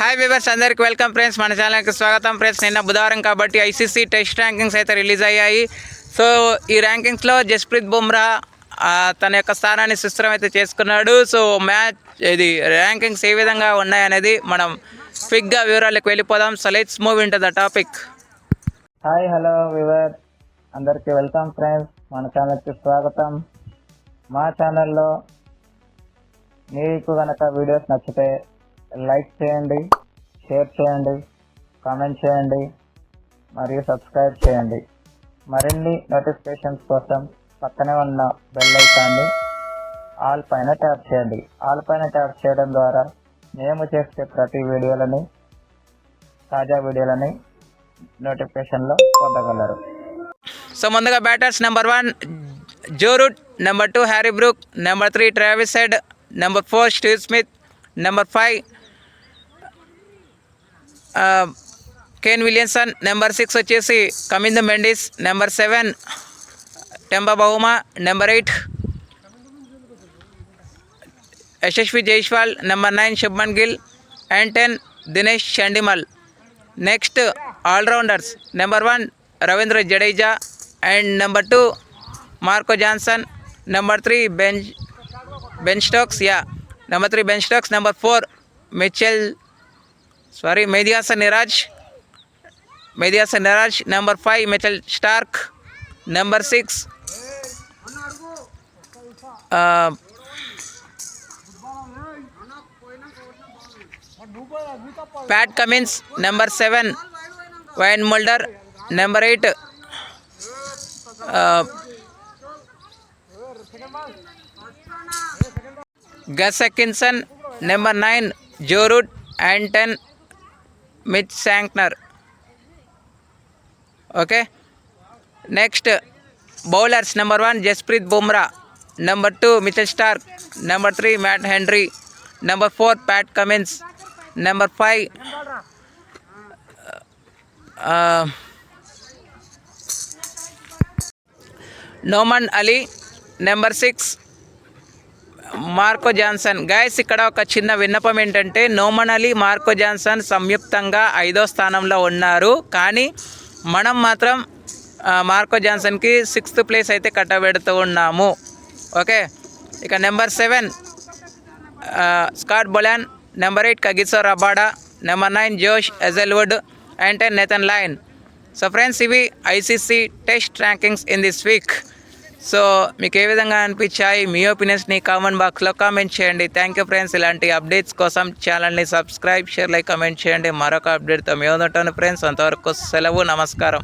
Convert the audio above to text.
Hi viewers అందరికి welcome friends, మన ఛానల్కి స్వాగతం ఫ్రెండ్స్. నిన్న బుధవారం కాబట్టి ఐసీసీ టెస్ట్ ర్యాంకింగ్స్ అయితే రిలీజ్ అయ్యాయి. సో ఈ ర్యాంకింగ్స్లో జస్ప్రీత్ బుమ్రా తన యొక్క స్థానాన్ని సుస్థిరం అయితే చేసుకున్నాడు. సో ఇది ర్యాంకింగ్స్ ఏ విధంగా ఉన్నాయనేది మనం క్విక్గా వివరాలకు వెళ్ళిపోదాం. So let's move into the topic. Hi hello viewers అందరికీ వెల్కమ్ ఫ్రెండ్స్, మన ఛానల్కి స్వాగతం. మా ఛానల్లో మీకు కనుక వీడియోస్ నచ్చితే లైక్ చేయండి, షేర్ చేయండి, కామెంట్ చేయండి మరియు సబ్స్క్రైబ్ చేయండి. మరిన్ని నోటిఫికేషన్స్ కోసం పక్కనే ఉన్న బెల్ ఐకాన్ని ఆల్ పైన ట్యాప్ చేయండి. ఆల్ పైన ట్యాప్ చేయడం ద్వారా మేము చేసే ప్రతి వీడియోలని, తాజా వీడియోలని నోటిఫికేషన్లో పొందగలరు. సో ముందుగా batters number 1 Joe Root, number 2 Harry Brook, number 3 Travis Head, number 4 Steve Smith, number 5 Kane Williamson, number 6 వచ్చేసి Kamindu Mendis, number 7 Temba Bavuma, number 8 Yashasvi Jaiswal, number 9 Shubman Gill and 10 Dinesh Chandimal. Next allrounders number 1 Ravindra Jadeja and number 2 Marco Jansen, number 3 Ben Stokes, number 3 Ben Stokes, number 4 Mehidy Hasan Miraz, number 5 Mitchell Starc, number 6 Pat Cummins, number 7 Wiaan Mulder, number 8 Gus Atkinson, number 9 Joe Root and 10 Mitch Santner. Okay, next bowlers number 1 Jasprit Bumrah, number 2 Mitchell Starc, number 3 Matt Henry, number 4 Pat Cummins, number 5 Noman Ali, number 6 Marco Jansen. Guys ఇక్కడ ఒక చిన్న విన్నపం ఏంటంటే Noman Ali, Marco Jansen సంయుక్తంగా 5వ స్థానంలో ఉన్నారు, కానీ మనం మాత్రం మార్కో జాన్సన్కి 6th ప్లేస్ అయితే కట్టబెడుతూ ఉన్నాము. ఓకే, ఇక number 7 Scott Bolan, number 8 Kagiso Rabada, number 9 జోష్ ఎజెల్వుడ్ అండ్ 10 నెథన్ లైన్. సో ఫ్రెండ్స్, ఇవి ICC test rankings in this week. So మీకు ఏ విధంగా అనిపించాయి, మీ ఒపీనియన్స్ని కామెంట్ బాక్స్లో కామెంట్ చేయండి. Thank you friends. ఇలాంటి అప్డేట్స్ కోసం ఛానల్ని సబ్స్క్రైబ్, షేర్, లైక్, కామెంట్ చేయండి. మరొక అప్డేట్తో మేము ఉంటాను ఫ్రెండ్స్. అంతవరకు సెలవు, నమస్కారం.